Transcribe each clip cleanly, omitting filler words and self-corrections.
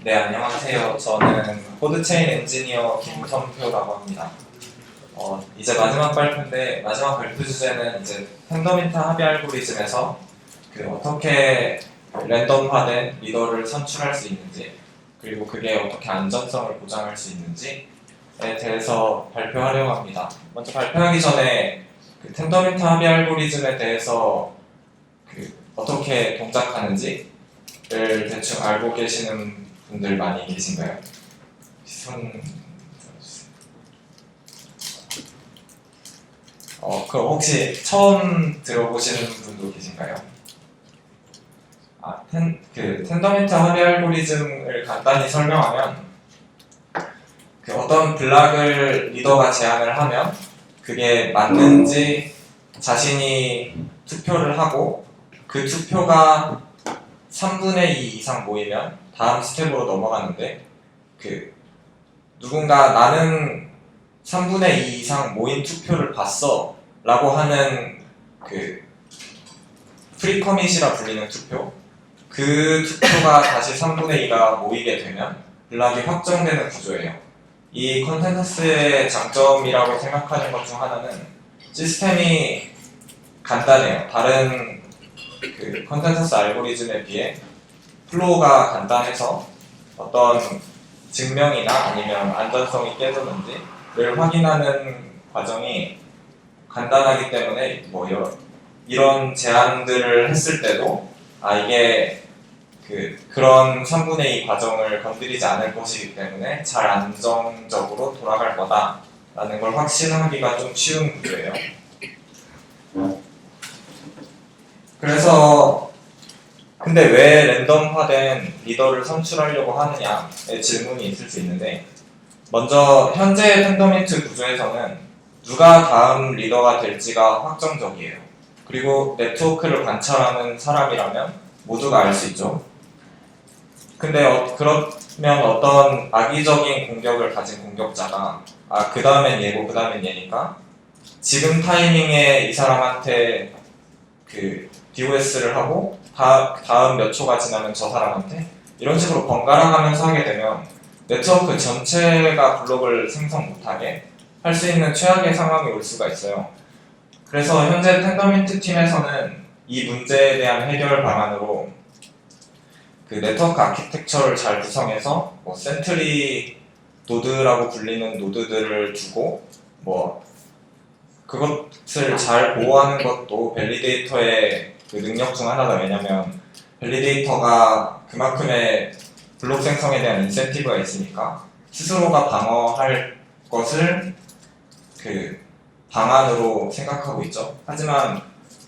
네, 안녕하세요. 저는 코드체인 엔지니어 김선표라고 합니다. 이제 마지막 발표인데, 마지막 발표 주제는 이제 텐더민타 합의 알고리즘에서 어떻게 랜덤화된 리더를 선출할 수 있는지, 그리고 그게 어떻게 안전성을 보장할 수 있는지에 대해서 발표하려고 합니다. 먼저 발표하기 전에 텐더민타 합의 알고리즘에 대해서 어떻게 동작하는지를 대충 알고 계시는 분들 많이 계신가요? 손 들어주세요. 그럼 혹시 처음 들어보시는 분도 계신가요? 텐더민타 합의 알고리즘을 간단히 설명하면 어떤 블락을 리더가 제안을 하면 그게 맞는지 자신이 투표를 하고 그 투표가 3분의 2 이상 모이면 다음 스텝으로 넘어가는데 누군가 나는 3분의 2 이상 모인 투표를 봤어 라고 하는 프리커밋이라 불리는 투표, 그 투표가 다시 3분의 2가 모이게 되면 블락이 확정되는 구조예요. 이 컨센서스의 장점이라고 생각하는 것 중 하나는 시스템이 간단해요. 다른 컨센서스 알고리즘에 비해 플로우가 간단해서 어떤 증명이나 아니면 안전성이 깨졌는지를 확인하는 과정이 간단하기 때문에 이런 제안들을 했을 때도 이게 그런 3분의 2 과정을 건드리지 않을 것이기 때문에 잘 안정적으로 돌아갈 거다라는 걸 확신하기가 좀 쉬운 구조예요. 그래서 근데 왜 랜덤화된 리더를 선출하려고 하느냐의 질문이 있을 수 있는데, 먼저 현재 텐더민트 구조에서는 누가 다음 리더가 될지가 확정적이에요. 그리고 네트워크를 관찰하는 사람이라면 모두가 알 수 있죠. 근데 그러면 어떤 악의적인 공격을 가진 공격자가 그 다음엔 얘고 그 다음엔 얘니까 지금 타이밍에 이 사람한테 DOS를 하고 다음 몇 초가 지나면 저 사람한테 이런 식으로 번갈아 가면서 하게 되면 네트워크 전체가 블록을 생성 못하게 할 수 있는 최악의 상황이 올 수가 있어요. 그래서 현재 텐더민트 팀에서는 이 문제에 대한 해결 방안으로 네트워크 아키텍처를 잘 구성해서 센트리 노드라고 불리는 노드들을 두고 그것을 잘 보호하는 것도 밸리데이터의 능력 중 하나다. 왜냐면 밸리데이터가 그만큼의 블록 생성에 대한 인센티브가 있으니까 스스로가 방어할 것을 방안으로 생각하고 있죠. 하지만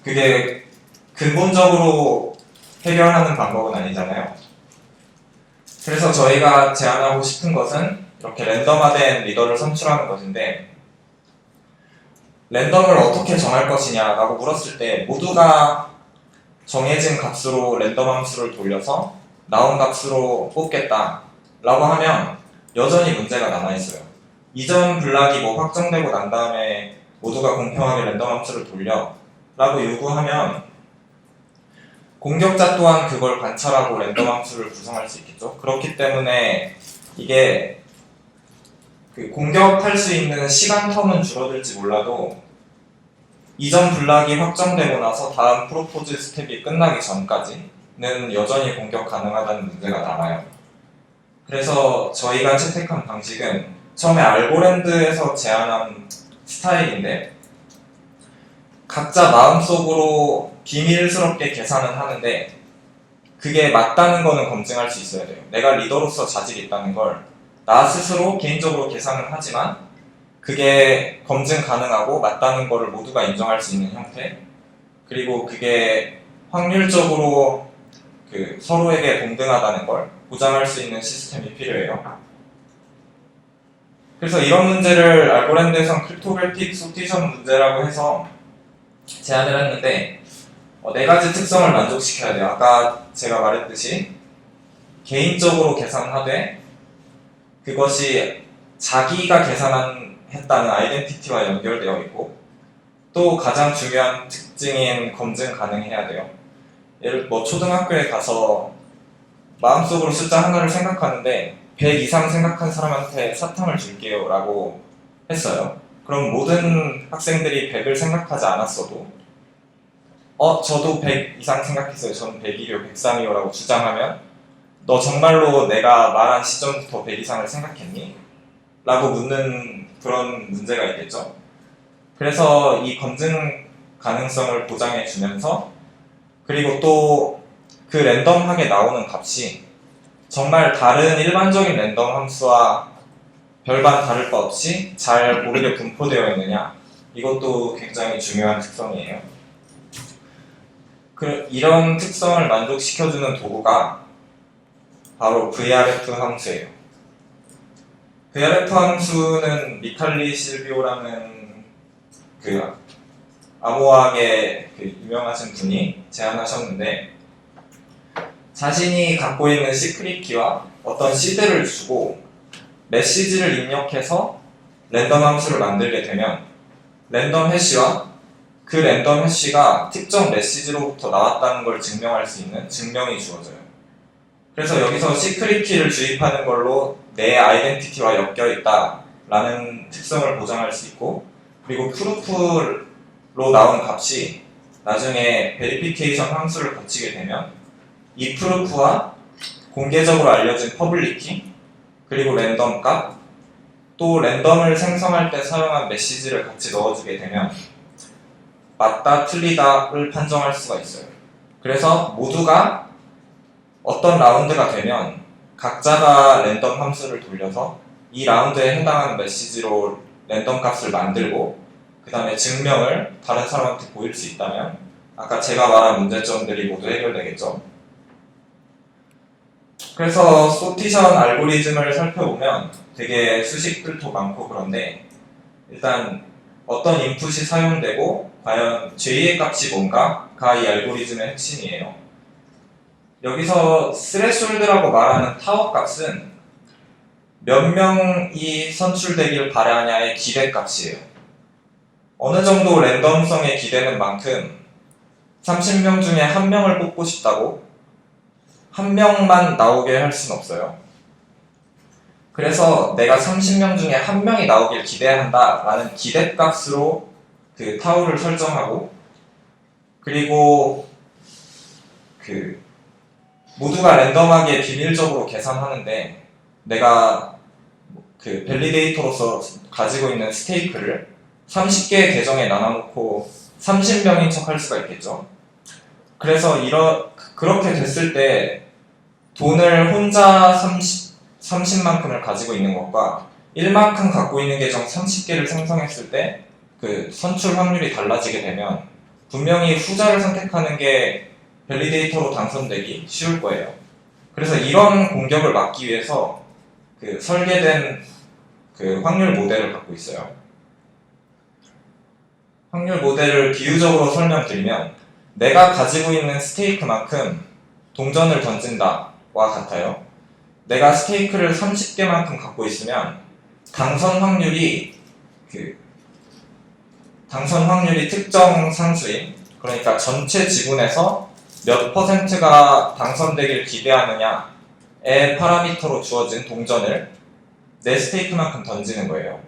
그게 근본적으로 해결하는 방법은 아니잖아요. 그래서 저희가 제안하고 싶은 것은 이렇게 랜덤화된 리더를 선출하는 것인데, 랜덤을 어떻게 정할 것이냐라고 물었을 때 모두가 정해진 값으로 랜덤 함수를 돌려서 나온 값으로 뽑겠다라고 하면 여전히 문제가 남아있어요. 이전 블락이 확정되고 난 다음에 모두가 공평하게 랜덤 함수를 돌려 라고 요구하면 공격자 또한 그걸 관찰하고 랜덤 함수를 구성할 수 있겠죠. 그렇기 때문에 이게 공격할 수 있는 시간 텀은 줄어들지 몰라도 이전 블락이 확정되고 나서 다음 프로포즈 스텝이 끝나기 전까지는 여전히 공격 가능하다는 문제가 남아요. 그래서 저희가 채택한 방식은 처음에 알고랜드에서 제안한 스타일인데, 각자 마음속으로 비밀스럽게 계산을 하는데 그게 맞다는 거는 검증할 수 있어야 돼요. 내가 리더로서 자질이 있다는 걸 나 스스로 개인적으로 계산을 하지만 그게 검증 가능하고 맞다는 거를 모두가 인정할 수 있는 형태, 그리고 그게 확률적으로 서로에게 동등하다는 걸 보장할 수 있는 시스템이 필요해요. 그래서 이런 문제를 알고랜드에선 크립토그래픽 소티션 문제라고 해서 제안을 했는데, 4가지 특성을 만족시켜야 돼요. 아까 제가 말했듯이 개인적으로 계산하되 그것이 자기가 계산했다는 아이덴티티와 연결되어 있고, 또 가장 중요한 특징인 검증 가능해야 돼요. 초등학교에 가서 마음속으로 숫자 하나를 생각하는데 100 이상 생각한 사람한테 사탕을 줄게요 라고 했어요. 그럼 모든 학생들이 100을 생각하지 않았어도 저도 100 이상 생각했어요. 저는 100이요, 103이요 라고 주장하면 너 정말로 내가 말한 시점부터 100 이상을 생각했니? 라고 묻는 그런 문제가 있겠죠. 그래서 이 검증 가능성을 보장해 주면서 그리고 또 그 랜덤하게 나오는 값이 정말 다른 일반적인 랜덤 함수와 별반 다를 바 없이 잘 고르게 분포되어 있느냐, 이것도 굉장히 중요한 특성이에요. 이런 특성을 만족시켜주는 도구가 바로 VRF 함수예요. VRF 함수는 미칼리 실비오라는 그 암호학의 그 유명하신 분이 제안하셨는데, 자신이 갖고 있는 시크릿 키와 어떤 시드를 주고 메시지를 입력해서 랜덤 함수를 만들게 되면 랜덤 해시와 그 랜덤 해시가 특정 메시지로부터 나왔다는 걸 증명할 수 있는 증명이 주어져요. 그래서 여기서 시크릿 키를 주입하는 걸로 내 아이덴티티와 엮여있다 라는 특성을 보장할 수 있고, 그리고 프루프로 나온 값이 나중에 베리피케이션 함수를 거치게 되면 이 프루프와 공개적으로 알려진 퍼블릭 키, 그리고 랜덤 값, 또 랜덤을 생성할 때 사용한 메시지를 같이 넣어주게 되면 맞다, 틀리다를 판정할 수가 있어요. 그래서 모두가 어떤 라운드가 되면 각자가 랜덤 함수를 돌려서 이 라운드에 해당하는 메시지로 랜덤 값을 만들고 그 다음에 증명을 다른 사람한테 보일 수 있다면 아까 제가 말한 문제점들이 모두 해결되겠죠. 그래서 소티션 알고리즘을 살펴보면 되게 수식들도 많고 그런데, 일단 어떤 인풋이 사용되고 과연 J의 값이 뭔가가 이 알고리즘의 핵심이에요. 여기서 스레솔드라고 말하는 타워 값은 몇 명이 선출되길 바라냐의 기대값이에요. 어느 정도 랜덤성에 기대는 만큼 30명 중에 1명을 뽑고 싶다고 1명만 나오게 할 수는 없어요. 그래서 내가 30명 중에 1명이 나오길 기대한다 라는 기대값으로 그 타우를 설정하고, 그리고 그 모두가 랜덤하게 비밀적으로 계산하는데 내가 그 밸리데이터로서 가지고 있는 스테이크를 30개의 계정에 나눠놓고 30명인 척 할 수가 있겠죠. 그래서 그렇게 됐을 때 돈을 혼자 30만큼을 가지고 있는 것과 1만큼 갖고 있는 계정 30개를 생성했을 때 그 선출 확률이 달라지게 되면 분명히 후자를 선택하는 게 밸리데이터로 당선되기 쉬울 거예요. 그래서 이런 공격을 막기 위해서 그 설계된 그 확률 모델을 갖고 있어요. 확률 모델을 비유적으로 설명드리면 내가 가지고 있는 스테이크만큼 동전을 던진다와 같아요. 내가 스테이크를 30개만큼 갖고 있으면 당선 확률이 특정 상수인, 그러니까 전체 지분에서 몇 %가 당선되길 기대하느냐의 파라미터로 주어진 동전을 내 스테이크만큼 던지는 거예요.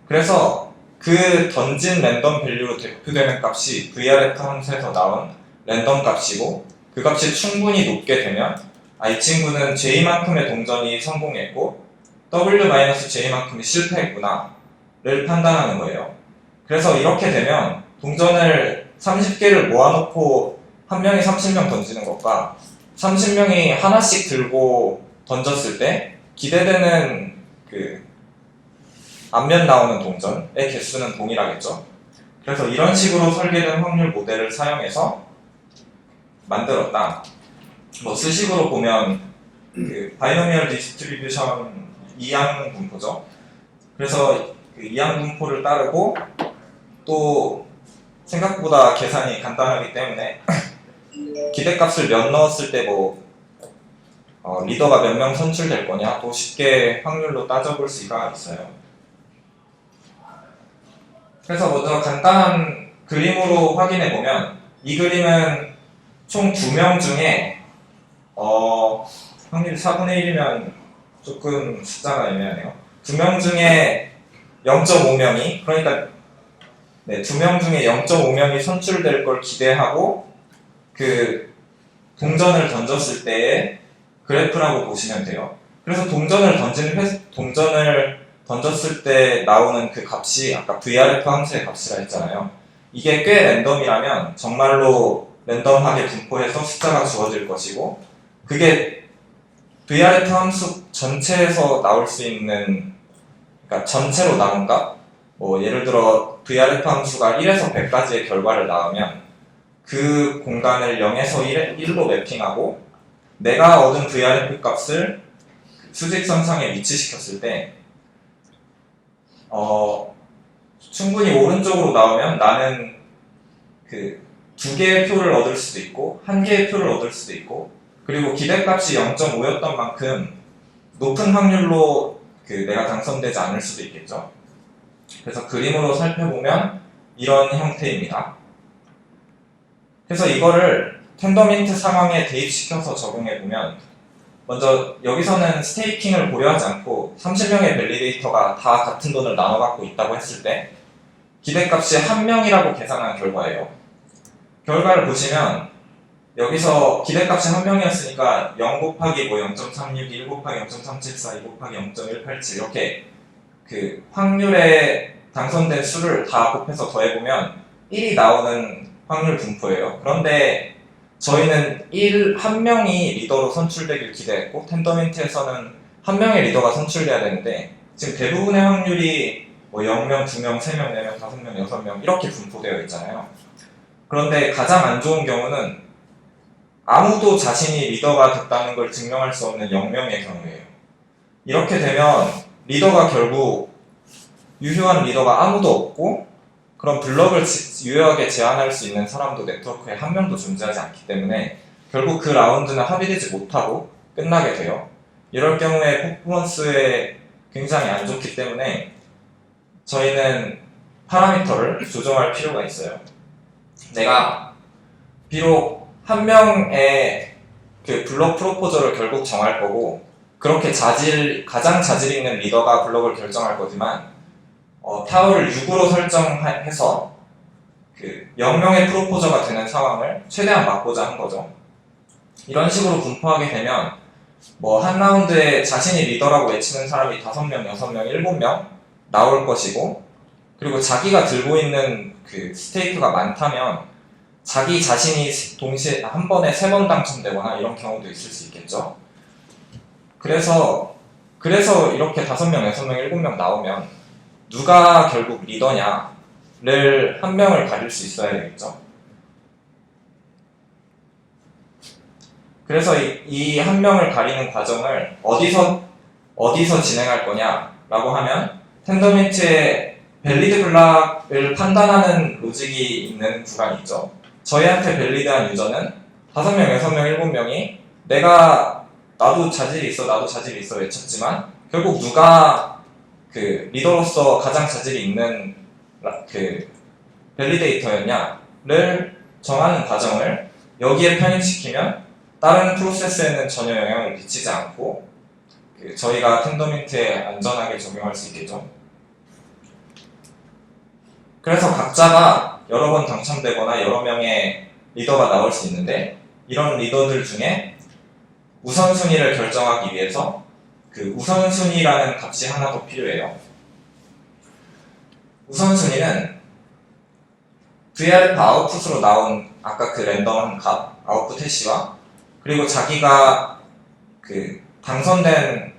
그래서 그 던진 랜덤 밸류로 대표되는 값이 VRF 함수에서 나온 랜덤 값이고, 그 값이 충분히 높게 되면 이 친구는 J만큼의 동전이 성공했고 W-J만큼이 실패했구나 를 판단하는 거예요. 그래서 이렇게 되면 동전을 30개를 모아놓고 한 명이 30명 던지는 것과 30명이 하나씩 들고 던졌을 때 기대되는 그 앞면 나오는 동전의 개수는 동일하겠죠. 그래서 이런 식으로 설계된 확률 모델을 사용해서 만들었다. 뭐 수식으로 보면 그 바이노미얼 디스트리뷰션 이항 분포죠. 그래서 그 이항 분포를 따르고 또 생각보다 계산이 간단하기 때문에 기대값을 몇 넣었을 때 리더가 몇 명 선출될 거냐 또 쉽게 확률로 따져볼 수가 있어요. 그래서 먼저 간단한 그림으로 확인해 보면 이 그림은 총 2명 중에 확률이 4분의 1이면 조금 숫자가 애매하네요. 2명 중에 0.5명이, 그러니까 네, 2명 중에 0.5명이 선출될 걸 기대하고 그 동전을 던졌을 때의 그래프라고 보시면 돼요. 그래서 동전을 던졌을 때 나오는 그 값이 아까 VRF 함수의 값이라 했잖아요. 이게 꽤 랜덤이라면 정말로 랜덤하게 분포해서 숫자가 주어질 것이고, 그게 VRF 함수 전체에서 나올 수 있는, 그러니까 전체로 나온 값, 뭐 예를 들어 VRF 함수가 1에서 100까지의 결과를 낳으면 그 공간을 0에서 1로 매핑하고 내가 얻은 VRF 값을 수직선상에 위치시켰을 때 충분히 오른쪽으로 나오면 나는 그 2개의 표를 얻을 수도 있고 1개의 표를 얻을 수도 있고, 그리고 기대값이 0.5였던 만큼 높은 확률로 내가 당선되지 않을 수도 있겠죠. 그래서 그림으로 살펴보면 이런 형태입니다. 그래서 이거를 텐더민트 상황에 대입시켜서 적용해보면, 먼저 여기서는 스테이킹을 고려하지 않고 30명의 밸리데이터가 다 같은 돈을 나눠 갖고 있다고 했을 때 기대값이 1명이라고 계산한 결과예요. 결과를 보시면 여기서 기대값이 1명이었으니까 0 곱하기 0.36, 1 곱하기 0.374, 2 곱하기 0.187 이렇게 그 확률에 당선된 수를 다 곱해서 더해보면 1이 나오는 확률 분포예요. 그런데 저희는 1명이 리더로 선출되길 기대했고, 텐더민트에서는 1명의 리더가 선출돼야 되는데 지금 대부분의 확률이 뭐 0명, 2명, 3명, 4명, 5명, 6명 이렇게 분포되어 있잖아요. 그런데 가장 안 좋은 경우는 아무도 자신이 리더가 됐다는 걸 증명할 수 없는 0명의 경우예요. 이렇게 되면 리더가 결국 유효한 리더가 아무도 없고, 그런 블럭을 유효하게 제한할 수 있는 사람도 네트워크에 1명도 존재하지 않기 때문에 결국 그 라운드는 합의되지 못하고 끝나게 돼요. 이럴 경우에 퍼포먼스에 굉장히 안 좋기 때문에 저희는 파라미터를 조정할 필요가 있어요. 내가 비록 1명의 그 블록 프로포저를 결국 정할 거고, 그렇게 가장 자질 있는 리더가 블록을 결정할 거지만 타워를 6으로 설정해서 그 0명의 프로포저가 되는 상황을 최대한 막고자 한 거죠. 이런 식으로 분포하게 되면 뭐 한 라운드에 자신이 리더라고 외치는 사람이 5명, 6명, 7명 나올 것이고, 그리고 자기가 들고 있는 그 스테이크가 많다면 자기 자신이 동시에 한 번에 3번 당첨되거나 이런 경우도 있을 수 있겠죠. 그래서 이렇게 5명, 6명, 7명 나오면 누가 결국 리더냐를 1명을 가릴 수 있어야 되겠죠. 그래서 이 1명을 가리는 과정을 어디서 진행할 거냐라고 하면, 텐더민트의 밸리드 블락을 판단하는 로직이 있는 구간이 있죠. 저희한테 밸리드한 유저는 5명, 6명, 7명이 나도 자질이 있어 외쳤지만 결국 누가 그 리더로서 가장 자질이 있는 그 밸리데이터였냐를 정하는 과정을 여기에 편입시키면 다른 프로세스에는 전혀 영향을 미치지 않고 저희가 텐더민트에 안전하게 적용할 수 있겠죠. 그래서 각자가 여러 번 당첨되거나 여러 명의 리더가 나올 수 있는데, 이런 리더들 중에 우선순위를 결정하기 위해서 그 우선순위라는 값이 하나 더 필요해요. 우선순위는 VRF 아웃풋으로 나온 아까 그 랜덤한 값, 아웃풋 해시와, 그리고 자기가 그 당선된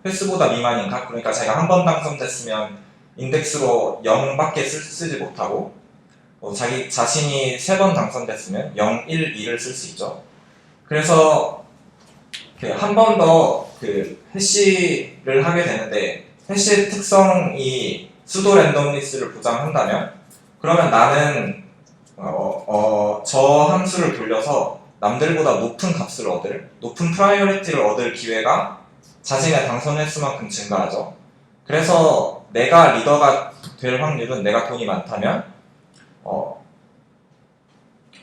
횟수보다 미만인 값, 그러니까 자기가 한 번 당선됐으면 인덱스로 0밖에 쓰지 못하고, 자기 자신이 3번 당선됐으면 0, 1, 2를 쓸 수 있죠. 그래서 한 번 더 그 해시를 하게 되는데, 해시의 특성이 수도 랜덤리스를 보장한다면, 그러면 나는 저 함수를 돌려서 남들보다 높은 프라이어리티를 얻을 기회가 자신의 당선 횟수만큼 증가하죠. 그래서 내가 리더가 될 확률은, 내가 돈이 많다면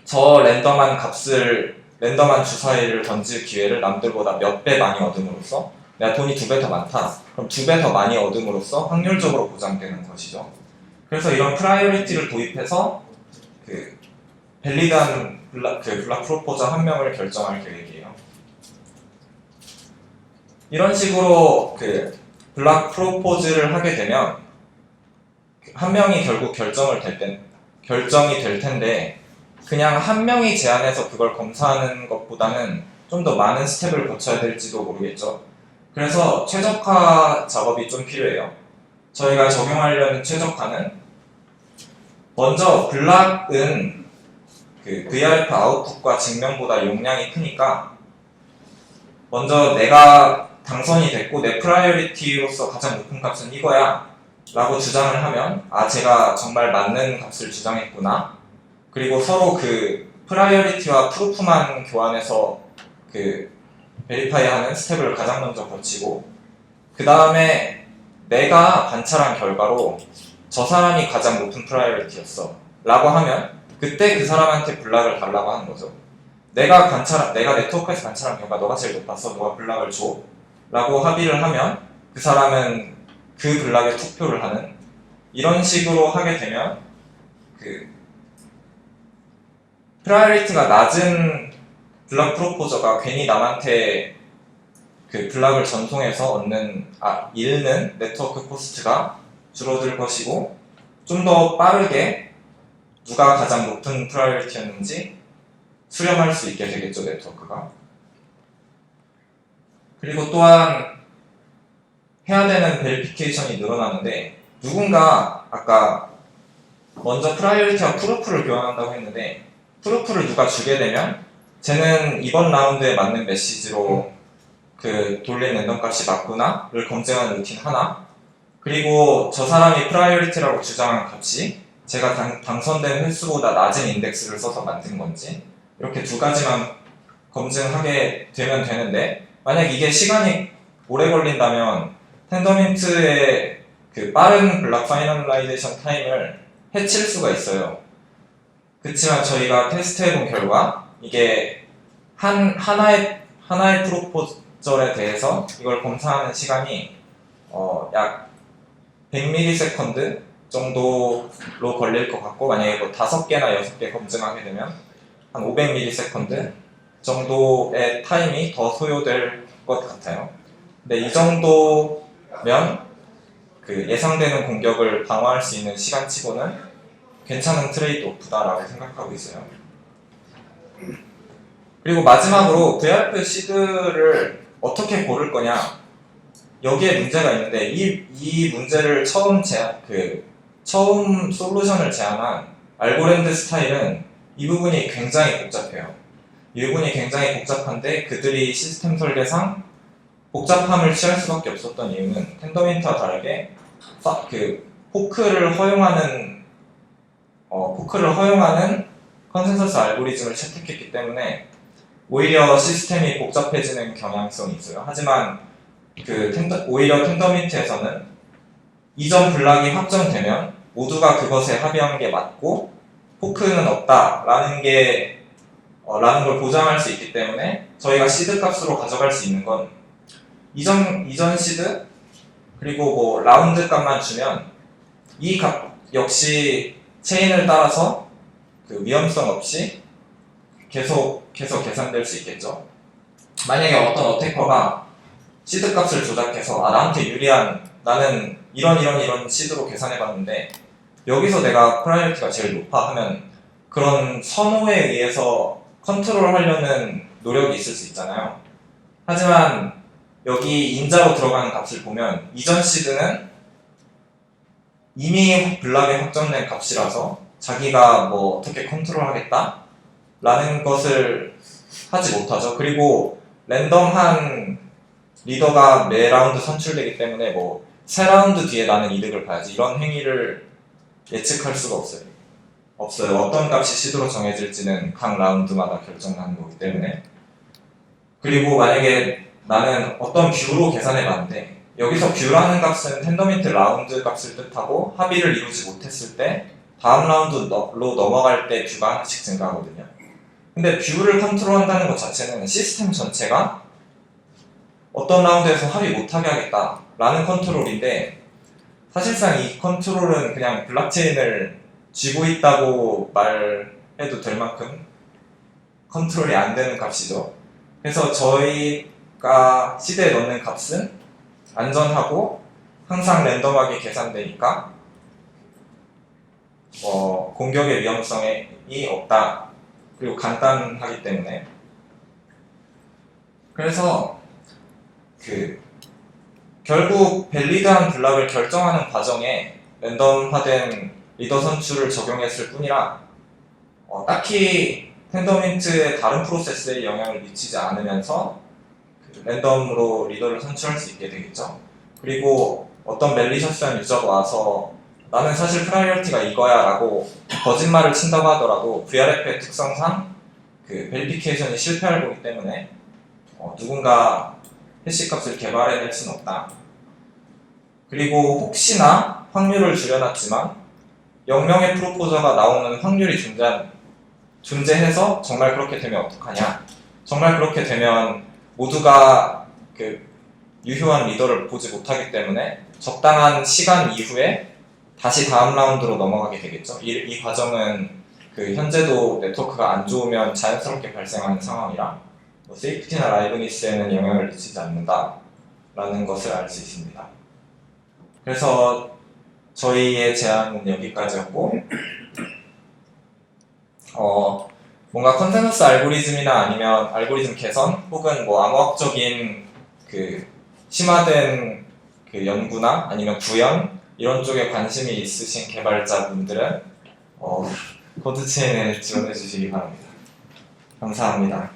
저 랜덤한 값을 랜덤한 주사위를 던질 기회를 남들보다 몇 배 많이 얻음으로써 내가 돈이 2배 더 많다. 그럼 2배 더 많이 얻음으로써 확률적으로 보장되는 것이죠. 그래서 이런 프라이어리티를 도입해서 그 밸리드한 블락 프로포저 한 명을 결정할 계획이에요. 이런 식으로 그 블락 프로포즈를 하게 되면 한 명이 결국 결정이 될 텐데 그냥 한 명이 제안해서 그걸 검사하는 것보다는 좀 더 많은 스텝을 거쳐야 될지도 모르겠죠. 그래서 최적화 작업이 좀 필요해요. 저희가 적용하려는 최적화는 먼저 블락은 그 VRF 아웃풋과 증명보다 용량이 크니까 먼저 내가 당선이 됐고 내 프라이어리티로서 가장 높은 값은 이거야 라고 주장을 하면 제가 정말 맞는 값을 주장했구나. 그리고 서로 그 프라이어리티와 프루프만 교환해서 그 베리파이하는 스텝을 가장 먼저 거치고 그 다음에 내가 관찰한 결과로 저 사람이 가장 높은 프라이어리티였어 라고 하면 그때 그 사람한테 블락을 달라고 하는 거죠. 내가 네트워크에서 관찰한 결과 너가 제일 높았어, 너가 블락을 줘 라고 합의를 하면 그 사람은 그 블락에 투표를 하는 이런 식으로 하게 되면 그 프라이어리티가 낮은 블락 프로포저가 괜히 남한테 그 블락을 전송해서 잃는 네트워크 코스트가 줄어들 것이고 좀 더 빠르게 누가 가장 높은 프라이어리티였는지 수렴할 수 있게 되겠죠, 네트워크가. 그리고 또한 해야 되는 베리피케이션이 늘어나는데 누군가 아까 먼저 프라이어리티와 프루프를 교환한다고 했는데 프루프를 누가 주게 되면 쟤는 이번 라운드에 맞는 메시지로 그 돌린 랜덤 값이 맞구나를 검증하는 루틴 하나 그리고 저 사람이 프라이어리티라고 주장한 값이 제가 당선된 횟수보다 낮은 인덱스를 써서 만든 건지 이렇게 두 가지만 검증하게 되면 되는데 만약 이게 시간이 오래 걸린다면 텐더민트의 그 빠른 블락 파이널라이제이션 타임을 해칠 수가 있어요. 그렇지만 저희가 테스트해본 결과 이게 하나의 프로포절에 대해서 이걸 검사하는 시간이 약 100ms 정도로 걸릴 것 같고 만약에 뭐 5개나 6개 검증하게 되면 한 500ms 정도의 타임이 더 소요될 것 같아요. 근데 이 정도면 그 예상되는 공격을 방어할 수 있는 시간치고는 괜찮은 트레이드 오프다라고 생각하고 있어요. 그리고 마지막으로 VRF 시드를 어떻게 고를 거냐 여기에 문제가 있는데 이 문제를 처음 솔루션을 제안한 알고랜드 스타일은 이 부분이 굉장히 복잡해요. 이 부분이 굉장히 복잡한데 그들이 시스템 설계상 복잡함을 취할 수밖에 없었던 이유는 텐더민트와 다르게 그 포크를 허용하는 컨센서스 알고리즘을 채택했기 때문에 오히려 시스템이 복잡해지는 경향성이 있어요. 하지만 오히려 텐더민트에서는 이전 블락이 확정되면 모두가 그것에 합의한 게 맞고 포크는 없다라는 걸 보장할 수 있기 때문에 저희가 시드 값으로 가져갈 수 있는 건 이전 시드 그리고 뭐 라운드 값만 주면 이 값 역시 체인을 따라서 그 위험성 없이 계속 계산될 수 있겠죠. 만약에 어떤 어태커가 시드 값을 조작해서 나한테 유리한 나는 이런 시드로 계산해봤는데 여기서 내가 프라이어리티가 제일 높아 하면 그런 선호에 의해서 컨트롤하려는 노력이 있을 수 있잖아요. 하지만 여기 인자로 들어가는 값을 보면 이전 시드는 이미 블락에 확정된 값이라서 자기가 뭐 어떻게 컨트롤하겠다 라는 것을 하지 못하죠. 그리고 랜덤한 리더가 매 라운드 선출되기 때문에 뭐 세 라운드 뒤에 나는 이득을 봐야지 이런 행위를 예측할 수가 없어요. 어떤 값이 시드로 정해질지는 각 라운드마다 결정나는 거기 때문에. 그리고 만약에 나는 어떤 뷰로 계산해봤는데 여기서 뷰라는 값은 텐더민트 라운드 값을 뜻하고 합의를 이루지 못했을 때 다음 라운드로 넘어갈 때 뷰가 하나씩 증가하거든요. 근데 뷰를 컨트롤한다는 것 자체는 시스템 전체가 어떤 라운드에서 합의 못하게 하겠다라는 컨트롤인데, 사실상 이 컨트롤은 그냥 블록체인을 쥐고 있다고 말해도 될 만큼 컨트롤이 안 되는 값이죠. 그래서 저희가 시드에 넣는 값은 안전하고 항상 랜덤하게 계산되니까 공격의 위험성이 없다. 그리고 간단하기 때문에. 그래서 결국 밸리드한 블록을 결정하는 과정에 랜덤화된 리더 선출을 적용했을 뿐이라 딱히 텐더민트의 다른 프로세스에 영향을 미치지 않으면서 랜덤으로 리더를 선출할 수 있게 되겠죠. 그리고 어떤 멜리셔스한 유저가 와서 나는 사실 프라이어티가 이거야 라고 거짓말을 친다고 하더라도 VRF의 특성상 베리피케이션이 실패할 거기 때문에 누군가 해시값을 개발해낼 수는 없다. 그리고 혹시나 확률을 줄여놨지만 0명의 프로포저가 나오는 확률이 존재해서 정말 그렇게 되면 어떡하냐. 정말 그렇게 되면 모두가 유효한 리더를 보지 못하기 때문에 적당한 시간 이후에 다시 다음 라운드로 넘어가게 되겠죠. 이 과정은 현재도 네트워크가 안 좋으면 자연스럽게 발생하는 상황이라 세이프티나 라이브니스에는 영향을 미치지 않는다라는 것을 알 수 있습니다. 그래서 저희의 제안은 여기까지였고, 뭔가 컨센서스 알고리즘이나 아니면 알고리즘 개선 혹은 뭐 암호학적인 심화된 연구나 아니면 구현 이런 쪽에 관심이 있으신 개발자분들은 코드체인에 지원해 주시기 바랍니다. 감사합니다.